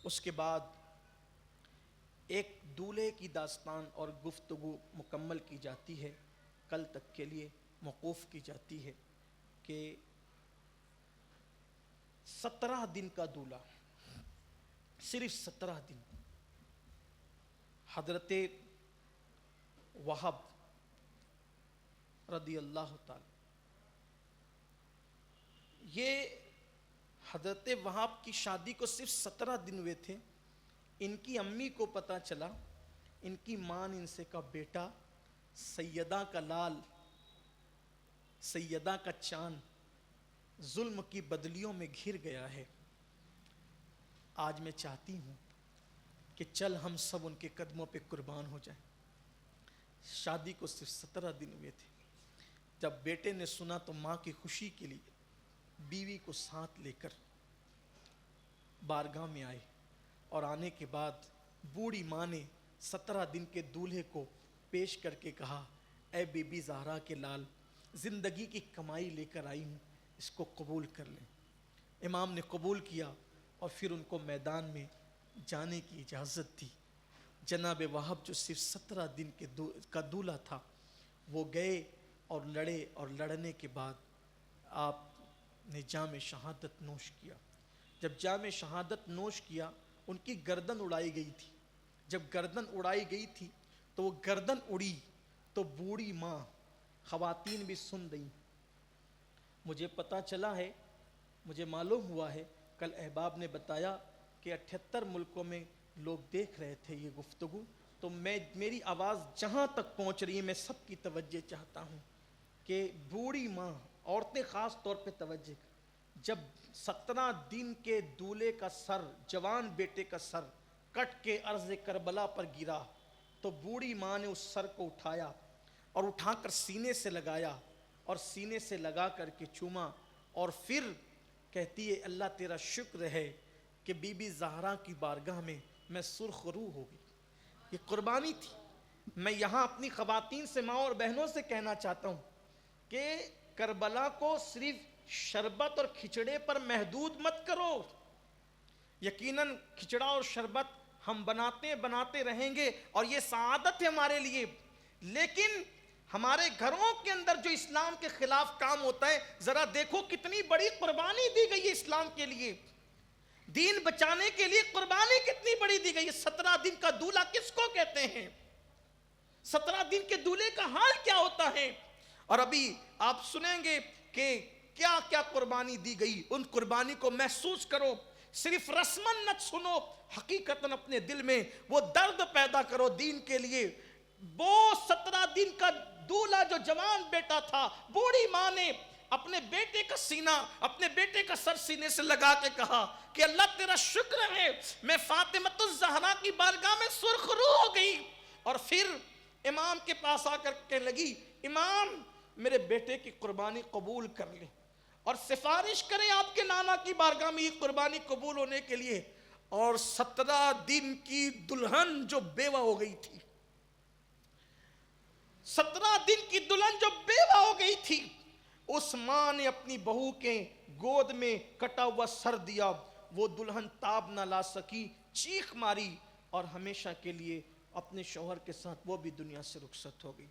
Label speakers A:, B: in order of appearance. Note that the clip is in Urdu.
A: اس کے بعد ایک دولہے کی داستان اور گفتگو مکمل کی جاتی ہے، کل تک کے لیے موقوف کی جاتی ہے کہ 17 دن کا دولہا، صرف 17 دن حضرت وہب رضی اللہ تعالی، یہ حضرت وہب کی شادی کو صرف 17 دن ہوئے تھے. ان کی امی کو پتہ چلا، ان کی ماں نے ان سے کہا بیٹا سیدہ کا لال، سیدہ کا چاند ظلم کی بدلیوں میں گھر گیا ہے، آج میں چاہتی ہوں کہ چل ہم سب ان کے قدموں پہ قربان ہو جائیں. شادی کو صرف 17 دن ہوئے تھے. جب بیٹے نے سنا تو ماں کی خوشی کے لیے بیوی کو ساتھ لے کر بارگاہ میں آئے، اور آنے کے بعد بوڑھی ماں نے 17 دن کے دولہے کو پیش کر کے کہا اے بی بی زہرا کے لال، زندگی کی کمائی لے کر آئی ہوں، اس کو قبول کر لیں. امام نے قبول کیا اور پھر ان کو میدان میں جانے کی اجازت دی. جناب وہب جو صرف 17 دن کا دولہا تھا وہ گئے اور لڑے، اور لڑنے کے بعد آپ نے جام شہادت نوش کیا. جب جام شہادت نوش کیا ان کی گردن اڑائی گئی تھی. جب گردن اڑائی گئی تھی تو وہ گردن اڑی تو بوڑھی ماں، خواتین بھی سن رہی. مجھے پتہ چلا ہے، مجھے معلوم ہوا ہے، کل احباب نے بتایا کہ 78 ملکوں میں لوگ دیکھ رہے تھے یہ گفتگو. تو میری آواز جہاں تک پہنچ رہی ہے میں سب کی توجہ چاہتا ہوں کہ بوڑھی ماں، عورتیں خاص طور پہ توجہ کریں. جب 17 دن کے دولہے کا سر، جوان بیٹے کا سر کٹ کے ارض کربلا پر گرا تو بوڑھی ماں نے اس سر کو اٹھایا اور اٹھا کر سینے سے لگایا، اور سینے سے لگا کر کے چوما، اور پھر کہتی ہے اللہ تیرا شکر ہے کہ بی بی زہرا کی بارگاہ میں سرخ روح ہو گئی. یہ قربانی تھی. میں یہاں اپنی خواتین سے، ماں اور بہنوں سے کہنا چاہتا ہوں کہ کربلا کو صرف شربت اور کھچڑے پر محدود مت کرو. یقیناً کھچڑا اور شربت ہم بناتے رہیں گے اور یہ سعادت ہے ہمارے لیے، لیکن ہمارے گھروں کے اندر جو اسلام کے خلاف کام ہوتا ہے، ذرا دیکھو کتنی بڑی قربانی دی گئی ہے اسلام کے لیے، دین بچانے کے لیے قربانی کتنی بڑی دی گئی ہے. 17 دن کا دولہا کس کو کہتے ہیں؟ 17 دن کے دولہے کا حال کیا ہوتا ہے؟ اور ابھی آپ سنیں گے کہ کیا کیا قربانی دی گئی. ان قربانی کو محسوس کرو، صرف رسمن نہ سنو، حقیقتاً اپنے دل میں وہ درد پیدا کرو دین کے لیے. وہ 17 دن کا دولہا جو جوان بیٹا تھا، بوڑھی ماں نے اپنے بیٹے کا سینہ، اپنے بیٹے کا سر سینے سے لگا کے کہا کہ اللہ تیرا شکر ہے میں فاطمۃ الزہرا کی بارگاہ میں سرخ روح ہو گئی. اور پھر امام کے پاس آ کر کہنے لگی امام میرے بیٹے کی قربانی قبول کر لیں، اور سفارش کریں آپ کے نانا کی بارگاہ میں یہ قربانی قبول ہونے کے لیے. اور 17 دن کی دلہن جو بیوہ ہو گئی تھی، 17 دن کی دلہن جو بیوہ ہو گئی تھی، اس ماں نے اپنی بہو کے گود میں کٹا ہوا سر دیا. وہ دلہن تاب نہ لا سکی، چیخ ماری، اور ہمیشہ کے لیے اپنے شوہر کے ساتھ وہ بھی دنیا سے رخصت ہو گئی.